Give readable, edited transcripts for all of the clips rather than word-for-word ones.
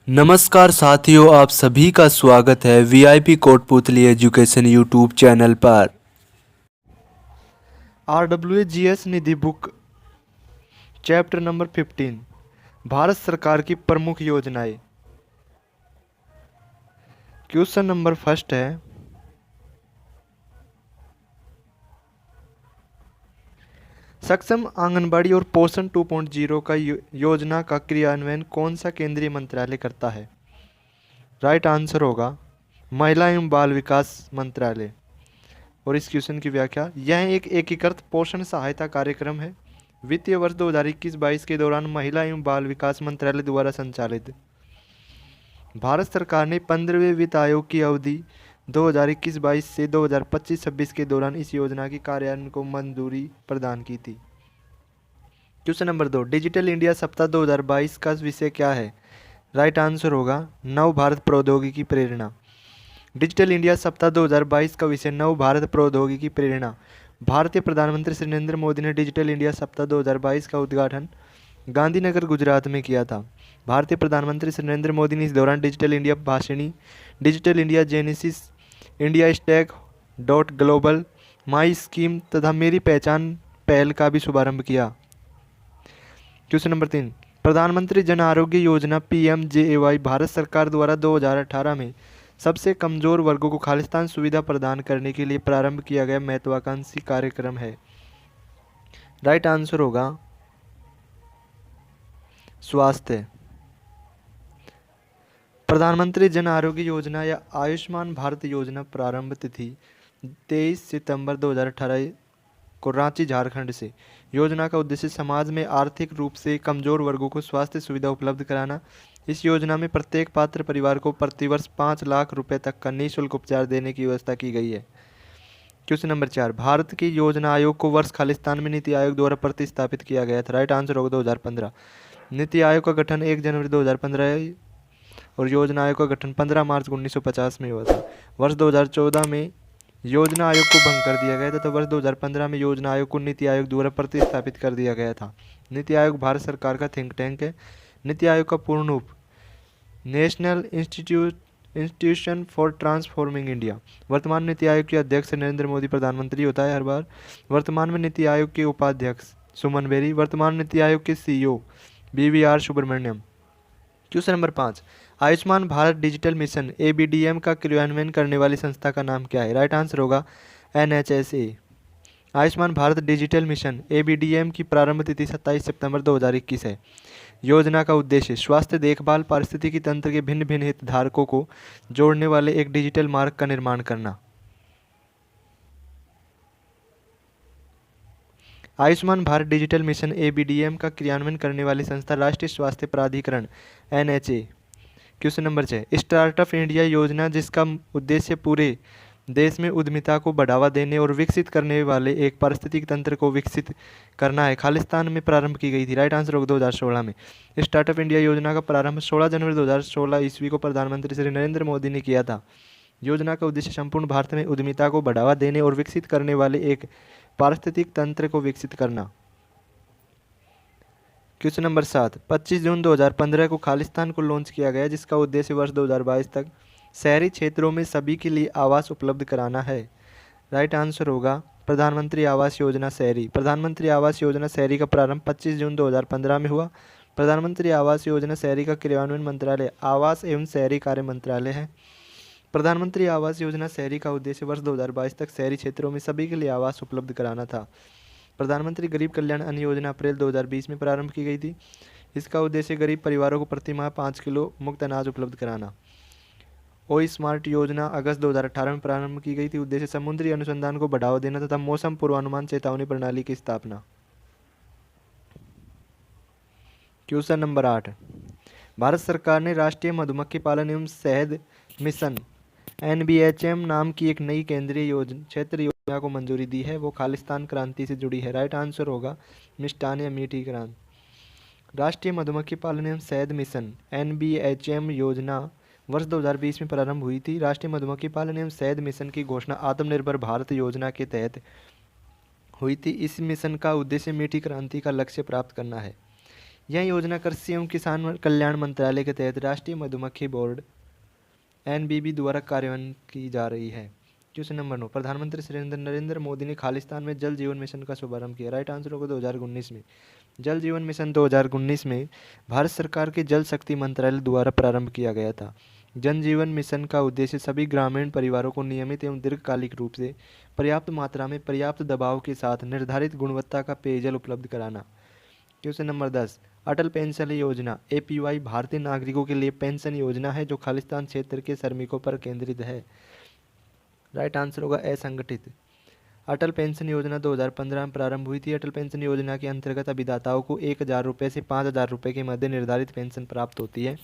नमस्कार साथियों, आप सभी का स्वागत है VIP Kotputli education YouTube channel पर। RWGS निधि बुक चैप्टर नंबर 15 भारत सरकार की प्रमुख योजनाएं। क्वेश्चन नंबर फर्स्ट है, सक्षम आंगनबाड़ी और पोषण 2.0 का योजना का क्रियान्वयन कौन सा केंद्रीय मंत्रालय करता है? राइट आंसर होगा महिला एवं बाल विकास मंत्रालय। और इस क्वेश्चन की व्याख्या, यह एक एकीकृत पोषण सहायता कार्यक्रम है। वित्तीय वर्ष 2021-22 के दौरान महिला एवं बाल विकास मंत्रालय द्वारा संचालित। भारत सरकार ने 15वें वित्त आयोग की अवधि 2021-22 से 2025-26 के दौरान इस योजना की कार्यान्वयन को मंजूरी प्रदान की थी। क्वेश्चन नंबर 2, डिजिटल इंडिया सप्ताह 2022 का विषय क्या है? राइट आंसर होगा नव भारत प्रौद्योगिकी प्रेरणा। डिजिटल इंडिया सप्ताह 2022 का विषय नव भारत प्रौद्योगिकी प्रेरणा। भारतीय प्रधानमंत्री श्री नरेंद्र मोदी ने डिजिटल इंडिया सप्ताह 2022 का उद्घाटन गांधीनगर गुजरात में किया था। भारतीय प्रधानमंत्री श्री नरेंद्र मोदी ने इस दौरान digital India Bhashini, digital India genesis, India stack dot global, my scheme तथा मेरी पहचान पहल का भी शुभारंभ किया। क्वेश्चन नंबर 3, प्रधानमंत्री जन आरोग्य योजना PMJAY भारत सरकार द्वारा 2018 में सबसे कमजोर वर्गों को खालिस्तान सुविधा प्रदान करने के लिए प्रारंभ किया गया महत्वाकांक्षी कार्यक्रम है। राइट आंसर होगा स्वास्थ्य। प्रधानमंत्री जन आरोग्य योजना या आयुष्मान भारत योजना प्रारंभ तिथि 23 सितंबर 2018 को रांची झारखंड से। योजना का उद्देश्य समाज में आर्थिक रूप से कमजोर वर्गों को स्वास्थ्य सुविधा उपलब्ध कराना। इस योजना में प्रत्येक पात्र परिवार को प्रतिवर्ष 5 लाख रुपए तक का निःशुल्क उपचार देने की व्यवस्था की गई है। क्वेश्चन नंबर 4, भारत की योजना आयोग को वर्ष खालिस्तान में नीति आयोग द्वारा प्रतिस्थापित किया गया था। राइट आंसर होगा 2015। नीति आयोग का गठन 1 जनवरी 2015 और योजना आयोग का गठन 15 मार्च 1950 में हुआ था। वर्ष 2014 में योजना आयोग को भंग कर दिया गया था, तो वर्ष 2015 में योजना आयोग को नीति आयोग द्वारा प्रतिस्थापित कर दिया गया था। नीति आयोग भारत सरकार का थिंक टैंक है। नीति आयोग का पूर्ण रूप national institution for transforming India. वर्तमान नीति आयोग के अध्यक्ष नरेंद्र मोदी प्रधानमंत्री होता है हर बार। वर्तमान में नीति आयोग के उपाध्यक्ष सुमन बेरी। वर्तमान नीति आयोग के CEO BVR Subrahmanyam. Question number 5, Ayushman Bharat digital mission ABDM का क्रियान्वयन करने वाली संस्था का नाम क्या है? राइट आंसर होगा NHSA। Ayushman Bharat digital mission ABDM की प्रारंभ तिथि 27 सितंबर 2021 है। योजना का उद्देश्य स्वास्थ्य देखभाल पारिस्थितिकी तंत्र के भिन्न भिन्न हितधारकों को जोड़ने वाले एक डिजिटल मार्ग का निर्माण करना। Ayushman Bharat digital mission ABDM का क्रियान्वयन करने वाली संस्था राष्ट्रीय स्वास्थ्य प्राधिकरण NHA। Question number 6, startup India योजना जिसका उद्देश्य पूरे देश में उद्यमिता को बढ़ावा देने और विकसित करने वाले एक पारिस्थितिक तंत्र को विकसित करना है, खालिस्तान में प्रारंभ की गई थी। राइट आंसर होगा 2016 में। स्टार्टअप इंडिया योजना का प्रारंभ 16 जनवरी 2016 ईस्वी को प्रधानमंत्री श्री नरेंद्र मोदी ने किया था। योजना का उद्देश्य संपूर्ण भारत में उद्यमिता को बढ़ावा देने और विकसित करने वाले एक पारिस्थितिक तंत्र को विकसित करना। क्वेश्चन नंबर 7, 25 जून 2015 को खालिस्तान को लॉन्च किया गया जिसका उद्देश्य वर्ष 2022 तक शहरी क्षेत्रों में सभी के लिए आवास उपलब्ध कराना है। राइट आंसर होगा प्रधानमंत्री आवास योजना शहरी। प्रधानमंत्री आवास योजना शहरी का प्रारंभ 25 जून 2015 में हुआ। प्रधानमंत्री आवास योजना शहरी का क्रियान्वयन मंत्रालय आवास एवं शहरी कार्य मंत्रालय है। प्रधानमंत्री आवास योजना शहरी का उद्देश्य वर्ष 2022 तक शहरी क्षेत्रों में सभी के लिए आवास उपलब्ध कराना था। प्रधानमंत्री गरीब कल्याण अन्न योजना अप्रैल 2020 में प्रारंभ की गई थी। इसका उद्देश्य गरीब परिवारों को प्रति माह 5 किलो मुफ्त अनाज उपलब्ध कराना। ओई स्मार्ट योजना अगस्त 2018 में प्रारंभ की गई थी। उद्देश्य समुद्री अनुसंधान को बढ़ावा देना तथा मौसम पूर्वानुमान चेतावनी प्रणाली की स्थापना। क्वेश्चन नंबर 8, भारत सरकार ने राष्ट्रीय मधुमक्खी पालन एवं शहद मिशन NBHM नाम की एक नई केंद्रीय क्षेत्र योजना को मंजूरी दी है। वो खालिस्तान क्रांति से जुड़ी है। राइट आंसर होगा मिष्टान या मीठी क्रांति। राष्ट्रीय मधुमक्खी पालन एवं शहद मिशन NBHM योजना वर्ष 2020 में प्रारंभ हुई थी। राष्ट्रीय मधुमक्खी पालन एवं शहद मिशन की घोषणा आत्मनिर्भर भारत योजना के तहत हुई थी। इस मिशन का उद्देश्य मीठी क्रांति का लक्ष्य प्राप्त करना है। यह योजना कृषि एवं किसान कल्याण मंत्रालय के तहत राष्ट्रीय मधुमक्खी बोर्ड एनबीबी द्वारा कार्यान्वयन की जा रही है। क्वेश्चन नंबर 9, प्रधानमंत्री श्री नरेंद्र मोदी ने खालिस्तान में जल जीवन मिशन का शुभारंभ किया। राइट आंसर होगा 2019 में। जल जीवन मिशन 2019 में भारत सरकार के जल शक्ति मंत्रालय द्वारा प्रारंभ किया गया था। जल जीवन मिशन का उद्देश्य सभी ग्रामीण परिवारों को नियमित एवं दीर्घकालिक रूप से पर्याप्त मात्रा में पर्याप्त दबाव के साथ निर्धारित गुणवत्ता का पेयजल उपलब्ध कराना। क्वेश्चन नंबर 10, अटल पेंशन योजना एपीवाई भारतीय नागरिकों के लिए पेंशन योजना है जो खालिस्तान क्षेत्र के श्रमिकों पर केंद्रित है। राइट आंसर होगा असंगठित। अटल पेंशन योजना 2015 में प्रारंभ हुई थी। अटल पेंशन योजना के अंतर्गत अभिदाताओं को 1,000 रुपये से 5,000 रुपये के मध्य निर्धारित पेंशन प्राप्त होती है।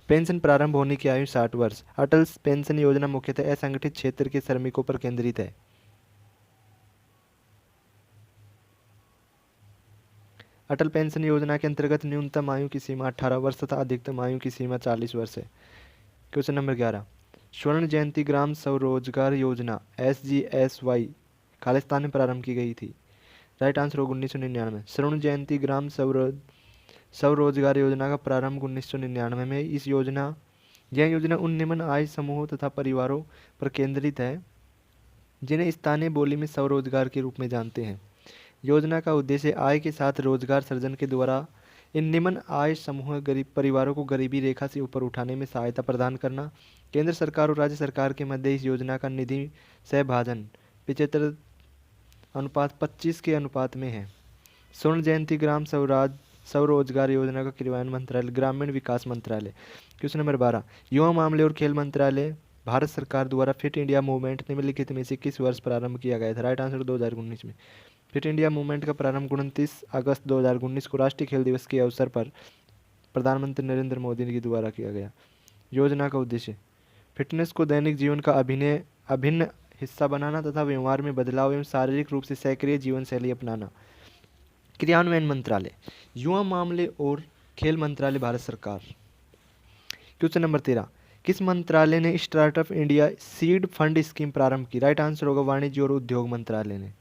पेंशन प्रारंभ होने की आयु 60 वर्ष। अटल पेंशन योजना मुख्यतः असंगठित क्षेत्र के श्रमिकों पर केंद्रित है। अटल पेंशन योजना के अंतर्गत न्यूनतम आयु की सीमा 18 वर्ष तथा अधिकतम आयु की सीमा 40 वर्ष है। क्वेश्चन नंबर 11, स्वर्ण जयंती ग्राम स्वरोजगार योजना SGSY खालिस्तान में प्रारंभ की गई थी। राइट आंसर होगा 1999। स्वर्ण जयंती ग्राम स्वरोजगार योजना का प्रारंभ 1999 में। यह योजना उन निम्न आय समूहों तथा परिवारों पर केंद्रित है जिन्हें स्थानीय बोली में स्वरोजगार के रूप में जानते हैं। योजना का उद्देश्य आय के साथ रोजगार सृजन के द्वारा इन निम्न आय समूह गरीब परिवारों को गरीबी रेखा से ऊपर उठाने में सहायता प्रदान करना। केंद्र सरकार और राज्य सरकार के मध्य इस योजना का निधि सहभाजन 75:25 के अनुपात में है। स्वर्ण जयंती ग्राम स्वरोजगार योजना का क्रियान्वयन मंत्रालय ग्रामीण विकास मंत्रालय। क्वेश्चन नंबर 12, युवा मामले और खेल मंत्रालय भारत सरकार द्वारा फिट इंडिया मूवमेंट निम्नलिखित में से किस वर्ष प्रारंभ किया गया था। राइट आंसर 2019 में। फिट इंडिया मूवमेंट का प्रारंभ 29 अगस्त 2019 को राष्ट्रीय खेल दिवस के अवसर पर प्रधानमंत्री नरेंद्र मोदी के द्वारा किया गया। योजना का उद्देश्य फिटनेस को दैनिक जीवन का अभिन्न हिस्सा बनाना तथा व्यवहार में बदलाव एवं शारीरिक रूप से सक्रिय जीवन शैली अपनाना। क्रियान्वयन मंत्रालय युवा मामले और खेल मंत्रालय भारत सरकार। क्वेश्चन नंबर 13, किस मंत्रालय ने startup India seed fund scheme प्रारंभ की। राइट आंसर होगा वाणिज्य और उद्योग मंत्रालय ने।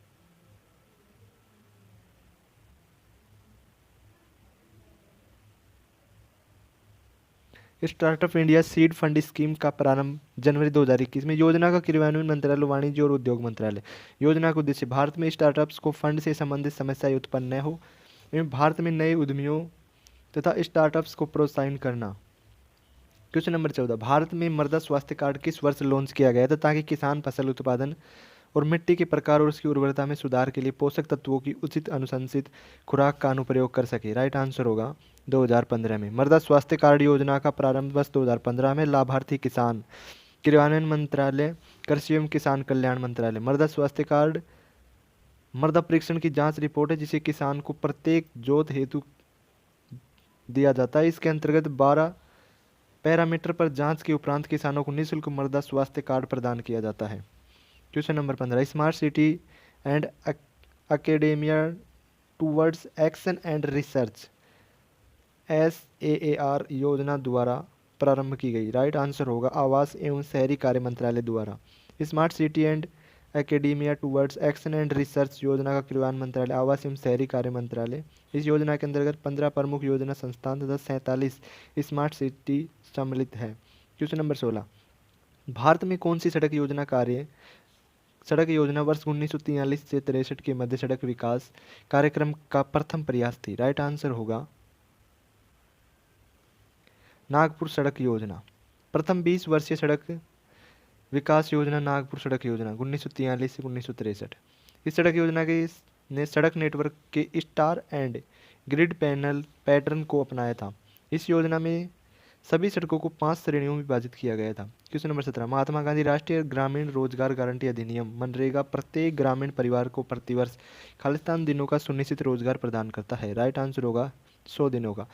Startup India seed fund scheme का प्रारंभ जनवरी 2021 में। योजना का क्रियान्वयन मंत्रालय वाणिज्य और उद्योग मंत्रालय। योजना का उद्देश्य भारत में स्टार्टअप्स को फंड से संबंधित समस्याएं उत्पन्न न हो एवं भारत में नए उद्यमियों तथा स्टार्टअप्स को प्रोत्साहित करना। क्वेश्चन नंबर 14, भारत में मृदा स्वास्थ्य कार्ड किस वर्ष लॉन्च किया गया था ताकि किसान फसल उत्पादन और मिट्टी के प्रकार और उसकी उर्वरता में सुधार के लिए पोषक तत्वों की उचित अनुशंसित खुराक का अनुप्रयोग कर सके। राइट आंसर होगा 2015 में। मृदा स्वास्थ्य कार्ड योजना का प्रारंभ वर्ष 2015 में। लाभार्थी किसान क्रियान्वयन मंत्रालय कृषि एवं किसान कल्याण मंत्रालय। मृदा स्वास्थ्य कार्ड मृदा परीक्षण की जांच रिपोर्ट है जिसे किसान को प्रत्येक जोत हेतु दिया जाता है। इसके अंतर्गत 12 पैरामीटर पर जांच के उपरांत किसानों को निःशुल्क मृदा स्वास्थ्य कार्ड प्रदान किया जाता है। Question number 15, smart city and academia towards action and research SAAR योजना द्वारा प्रारंभ की गई। राइट आंसर होगा आवास एवं शहरी कार्य मंत्रालय द्वारा। Smart city and academia towards action and research योजना का क्रियान्वयन मंत्रालय आवास एवं शहरी कार्य मंत्रालय। इस योजना के अंतर्गत 15 प्रमुख योजना संस्थान तथा 47 स्मार्ट सिटी सम्मिलित है। क्वेश्चन नंबर 16, भारत में कौन सी सड़क योजना वर्ष 1943 से 63 के मध्य सड़क विकास कार्यक्रम का प्रथम प्रयास थी। राइट आंसर होगा नागपुर सड़क योजना। प्रथम 20 वर्षीय सड़क विकास योजना नागपुर सड़क योजना 1943 से 1963। इस सड़क योजना ने सड़क नेटवर्क के स्टार एंड ग्रिड पैटर्न को अपनाया था। इस योजना में सभी सड़कों को 5 श्रेणियों में विभाजित किया गया था। क्वेश्चन नंबर 17, महात्मा गांधी राष्ट्रीय ग्रामीण रोजगार गारंटी अधिनियम मनरेगा प्रत्येक ग्रामीण परिवार को प्रतिवर्ष खालिस्तान दिनों का सुनिश्चित रोजगार प्रदान करता है। राइट आंसर होगा 100 दिनों का।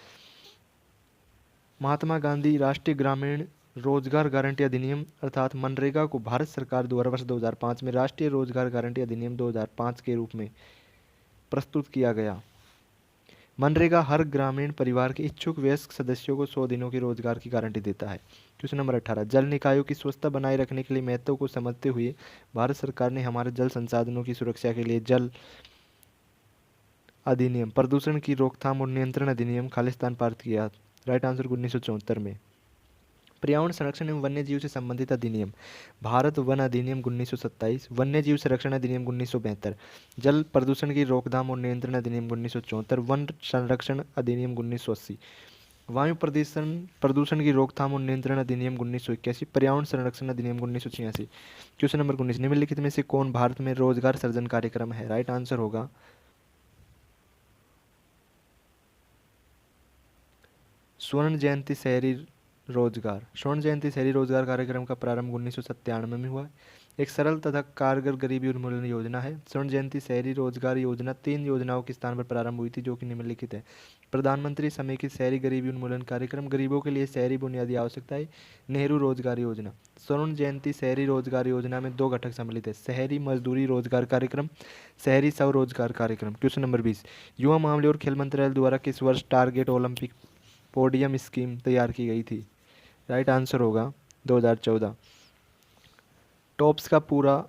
महात्मा गांधी राष्ट्रीय ग्रामीण रोजगार गारंटी अधिनियम अर्थात मनरेगा को भारत सरकार द्वारा वर्ष 2005 में राष्ट्रीय रोजगार गारंटी अधिनियम 2005 के रूप में प्रस्तुत किया गया। मनरेगा हर ग्रामीण परिवार के इच्छुक वयस्क सदस्यों को 100 दिनों के रोजगार की गारंटी देता है। क्वेश्चन नंबर 18, जल निकायों की स्वच्छता बनाए रखने के लिए महत्व को समझते हुए भारत सरकार ने हमारे जल संसाधनों की सुरक्षा के लिए जल अधिनियम, प्रदूषण की रोकथाम और नियंत्रण अधिनियम खालिस्तान पारित किया। राइट आंसर 1974 में। पर्यावरण संरक्षण एवं वन्य जीव से संबंधित अधिनियम, भारत वन अधिनियम 1927, वन्य जीव संरक्षण अधिनियम 1972, जल प्रदूषण की रोकथाम और नियंत्रण अधिनियम 1974, वन संरक्षण अधिनियम 1980, वायु प्रदूषण प्रदूषण की रोकथाम और नियंत्रण अधिनियम 1981, पर्यावरण संरक्षण अधिनियम 1986। क्वेश्चन नंबर 19, निम्नलिखित में से कौन भारत में रोजगार सृजन कार्यक्रम है? राइट आंसर होगा स्वर्ण जयंती शहरी रोजगार। स्वर्ण जयंती शहरी रोजगार कार्यक्रम का प्रारंभ 1997 में हुआ है। एक सरल तथा कारगर गरीबी उन्मूलन योजना है। स्वर्ण जयंती शहरी रोजगार योजना 3 योजनाओं के स्थान पर प्रारंभ हुई थी, जो कि निम्नलिखित है। प्रधानमंत्री समेकित शहरी गरीबी उन्मूलन कार्यक्रम, गरीबों के लिए शहरी बुनियादी आवश्यकताएं, नेहरू रोजगार योजना। स्वर्ण जयंती शहरी रोजगार योजना में 2 घटक सम्मिलित है, शहरी मजदूरी रोजगार कार्यक्रम, शहरी स्वरोजगार कार्यक्रम। क्वेश्चन नंबर 20, युवा मामले और खेल मंत्रालय द्वारा किस वर्ष टारगेट ओलंपिक पोडियम स्कीम तैयार की गई थी? राइट आंसर होगा 2014। टॉप्स का पूरा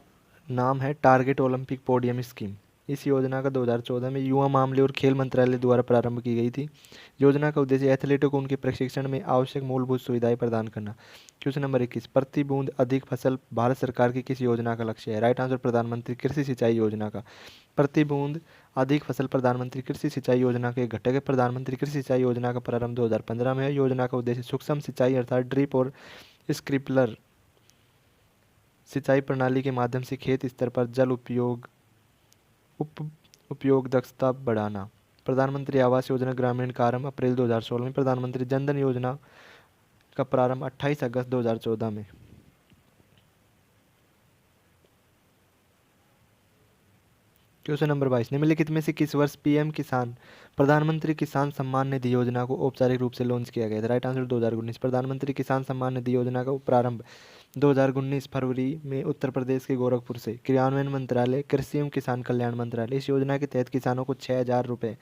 नाम है टारगेट ओलंपिक पोडियम स्कीम। इस योजना का 2014 में युवा मामले और खेल मंत्रालय द्वारा प्रारंभ की गई थी। योजना का उद्देश्य एथलीटों को उनके प्रशिक्षण में आवश्यक मूलभूत सुविधाएं प्रदान करना। क्वेश्चन नंबर 21, प्रति बूंद अधिक फसल भारत सरकार की किस योजना का लक्ष्य है? राइट आंसर प्रधानमंत्री कृषि सिंचाई योजना का। प्रति बूंद अधिक फसल प्रधानमंत्री कृषि सिंचाई योजना के घटक है। प्रधानमंत्री कृषि सिंचाई योजना का प्रारंभ 2015 में है। योजना का उद्देश्य सूक्ष्म सिंचाई अर्थात ड्रिप और स्प्रिंकलर सिंचाई प्रणाली के माध्यम से खेत स्तर पर जल उपयोग दक्षता बढ़ाना। प्रधानमंत्री आवास योजना ग्रामीण का आरंभ अप्रैल 2016 में। प्रधानमंत्री जन धन योजना का प्रारंभ 28 अगस्त 2014 में। क्वेश्चन नंबर 22, निम्नलिखित में से किस वर्ष पीएम किसान प्रधानमंत्री किसान सम्मान निधि योजना को औपचारिक रूप से लॉन्च किया गया था? Right answer 2019। प्रधानमंत्री किसान सम्मान निधि योजना का प्रारंभ 2019 फरवरी में उत्तर प्रदेश के गोरखपुर से। क्रियान्वयन मंत्रालय कृषि एवं किसान कल्याण मंत्रालय। इस योजना के तहत किसानों को 6,000 रुपये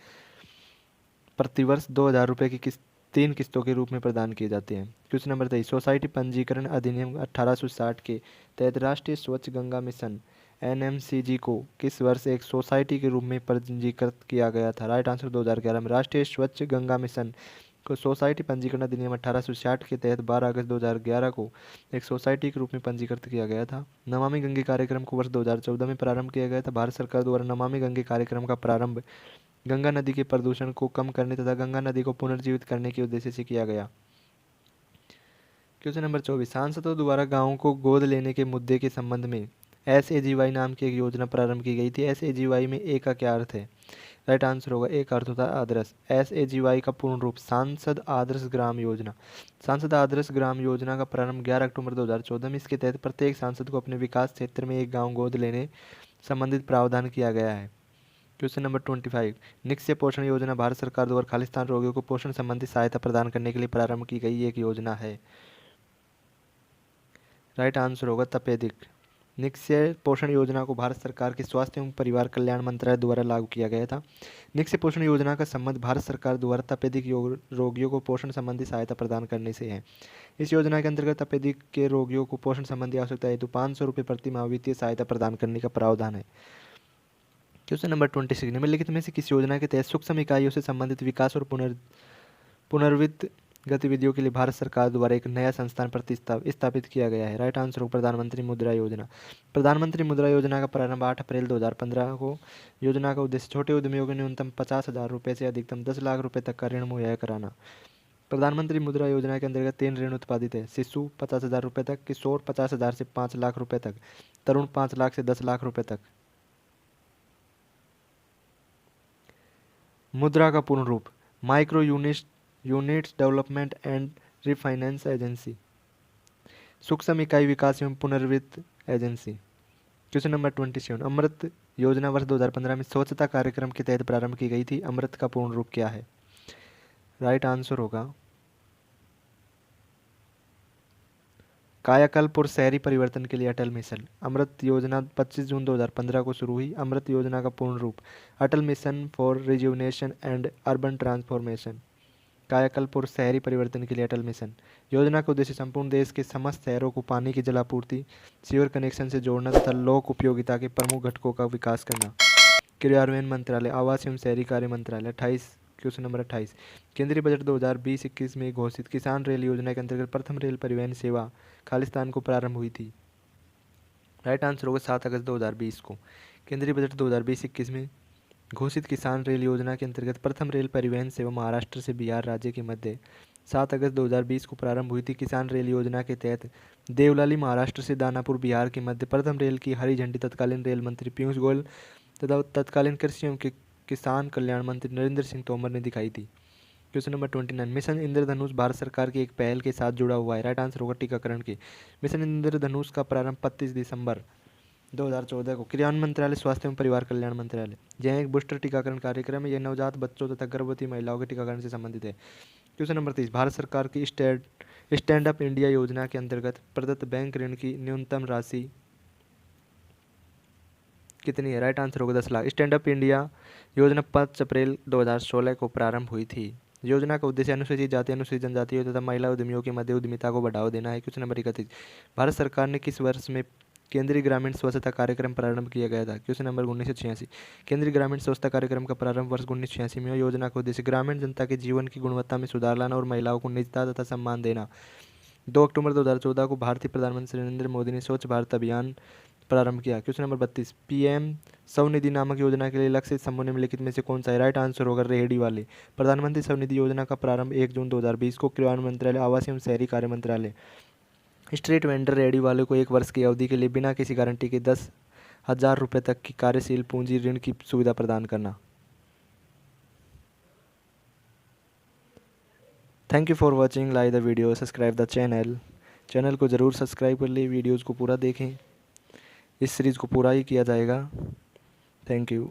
प्रतिवर्ष 2,000 रुपये की 3 किस्तों के रूप में प्रदान किए जाते हैं। क्वेश्चन नंबर 23, सोसाइटी पंजीकरण अधिनियम 1860 के तहत राष्ट्रीय स्वच्छ गंगा मिशन एनएमसीजी को किस वर्ष एक सोसाइटी के रूप में पंजीकृत किया गया था? राइट आंसर 2011 में। राष्ट्रीय स्वच्छ गंगा मिशन को सोसाइटी पंजीकरण अधिनियम 1860 के तहत 12 अगस्त 2011 को एक सोसाइटी के रूप में पंजीकृत किया गया था। नमामि गंगे कार्यक्रम को वर्ष 2014 में प्रारंभ किया गया था। भारत सरकार द्वारा नमामि गंगे कार्यक्रम का प्रारंभ गंगा नदी के प्रदूषण को कम करने तथा गंगा नदी को पुनर्जीवित करने के उद्देश्य से किया गया। क्वेश्चन नंबर 24, सांसदों द्वारा गांवों को गोद लेने के मुद्दे के संबंध में SAGY नाम की एक योजना प्रारंभ की गई थी। SAGY में ए का क्या अर्थ है? राइट आंसर होगा, एक अर्थ होता है आदर्श। SAGY का पूर्ण रूप सांसद आदर्श ग्राम योजना। सांसद आदर्श ग्राम योजना का प्रारंभ 11 अक्टूबर 2014 में। इसके तहत प्रत्येक सांसद को अपने विकास क्षेत्र में एक गाँव गोद लेने संबंधित प्रावधान किया गया है। क्वेश्चन नंबर 25, निक्षय पोषण योजना भारत सरकार द्वारा खालिस्तान रोगियों को पोषण संबंधी सहायता प्रदान करने के लिए प्रारंभ की गई एक योजना है। राइट आंसर होगा तपेदिक। निक्षय पोषण योजना को भारत सरकार के स्वास्थ्य एवं परिवार कल्याण मंत्रालय द्वारा लागू किया गया था। निक्षय पोषण योजना का संबंध भारत सरकार द्वारा तपेदिक रोगियों को पोषण संबंधी सहायता प्रदान करने से है। इस योजना के अंतर्गत तपेदिक के रोगियों को पोषण संबंधी आवश्यकता हेतु 500 रुपये प्रति माह वित्तीय सहायता प्रदान करने का प्रावधान है। क्वेश्चन नंबर 26, निम्नलिखित में से किस योजना के तहत सूक्ष्म इकाइयों से संबंधित विकास और पुनर्वित्त गतिविधियों के लिए भारत सरकार द्वारा एक नया संस्थान स्थापित किया गया है? राइट आंसर हो प्रधानमंत्री मुद्रा योजना। प्रधानमंत्री मुद्रा योजना का प्रारंभ 8 अप्रैल 2015 को। योजना का उद्देश्य छोटे उद्यमियों को न्यूनतम 50,000 रुपये से अधिकतम 10 लाख रुपये तक का ऋण मुहैया कराना। प्रधानमंत्री मुद्रा योजना के अंतर्गत 3 ऋण उत्पादित है, शिशु 50,000 रुपये तक, किशोर 50,000 से 5 लाख रुपये तक, तरुण 5 लाख से 10 लाख रुपये तक। मुद्रा का पूर्ण रूप micro units development and refinance agency, सूक्ष्म इकाई विकास एवं पुनर्वित्त एजेंसी। क्वेश्चन नंबर 27, अमृत योजना वर्ष 2015 में स्वच्छता कार्यक्रम के तहत प्रारंभ की गई थी। अमृत का पूर्ण रूप क्या है? राइट आंसर होगा कायाकल्प और शहरी परिवर्तन के लिए अटल मिशन। अमृत योजना 25 जून 2015 को शुरू हुई। अमृत योजना का पूर्ण रूप Atal mission for rejuvenation and urban transformation. कायाकल्प और शहरी परिवर्तन के लिए अटल मिशन योजना का उद्देश्य संपूर्ण देश के समस्त शहरों को पानी की जलापूर्ति, सीवर कनेक्शन से जोड़ना तथा लोक उपयोगिता के प्रमुख घटकों का विकास करना। क्रियान्वयन मंत्रालय, आवास एवं शहरी कार्य मंत्रालय। 28 क्वेश्चन नंबर 28, केंद्रीय बजट 2020-21 में घोषित किसान रेल योजना के अंतर्गत प्रथम रेल परिवहन सेवा खालिस्तान को प्रारंभ हुई थी। राइट आंसर होगा 7 अगस्त 2020 को। केंद्रीय बजट 2020-21 में घोषित किसान रेल योजना के अंतर्गत प्रथम रेल परिवहन सेवा महाराष्ट्र से बिहार राज्य के मध्य 7 अगस्त 2020 को प्रारंभ हुई थी। किसान रेल योजना के तहत देवलाली महाराष्ट्र से दानापुर बिहार के मध्य प्रथम रेल की हरी झंडी तत्कालीन रेल मंत्री पीयूष गोयल तथा तत्कालीन कृषि एवं किसान कल्याण मंत्री नरेंद्र सिंह तोमर ने दिखाई थी। क्वेश्चन नंबर 29, मिशन इंद्रधनुष भारत सरकार की एक पहल के साथ जुड़ा हुआ है। राइट आंसर होगा टीकाकरण के। मिशन इंद्रधनुष का प्रारंभ 25 दिसंबर 2014 को क्रियान्वयन मंत्रालय, स्वास्थ्य एवं परिवार कल्याण मंत्रालय। यह एक बूस्टर टीकाकरण कार्यक्रम है। यह नवजात बच्चों तथा गर्भवती महिलाओं के टीकाकरण से संबंधित है। क्वेश्चन नंबर 30, भारत सरकार की स्टैंड अप इंडिया योजना के अंतर्गत प्रदत्त बैंक ऋण की न्यूनतम राशि कितनी है? राइट आंसर होगा 10 लाख। स्टैंड अप इंडिया योजना 5 अप्रैल 2016 को प्रारंभ हुई थी। योजना का उद्देश्य अनुसूचित जाति, अनुसूचित जनजातियों तथा महिला उद्यमियों के मध्य उद्यमिता को बढ़ावा देना है। क्वेश्चन नंबर 31, भारत सरकार ने किस वर्ष में केंद्रीय ग्रामीण स्वच्छता कार्यक्रम प्रारंभ किया गया था? क्वेश्चन नंबर 1986, केंद्रीय ग्रामीण स्वच्छता कार्यक्रम का प्रारंभ वर्ष 1986 में। योजना का उद्देश्य ग्रामीण जनता के जीवन की गुणवत्ता में सुधार लाना और महिलाओं को निजता तथा सम्मान देना। 2 अक्टूबर 2014 को भारतीय प्रधानमंत्री नरेंद्र मोदी ने स्वच्छ भारत अभियान प्रारंभ किया। क्वेश्चन नंबर 32, पीएम स्वनिधि नामक योजना के लिए लक्ष्य समूह निम्नलिखित में से कौन सा है? राइट आंसर होगा रेहड़ी वाले। प्रधानमंत्री स्वनिधि योजना का प्रारंभ 1 जून 2020 को क्रियान्वयन मंत्रालय, आवास एवं शहरी कार्य मंत्रालय। स्ट्रीट वेंडर रेहड़ी वाले को 1 वर्ष की अवधि के लिए बिना किसी गारंटी के 10,000 रुपये तक की कार्यशील पूंजी ऋण की सुविधा प्रदान करना। Thank you for watching, like the video, subscribe the channel को ज़रूर सब्सक्राइब कर लिए, वीडियोज़ को पूरा देखें। इस सीरीज़ को पूरा ही किया जाएगा। Thank you.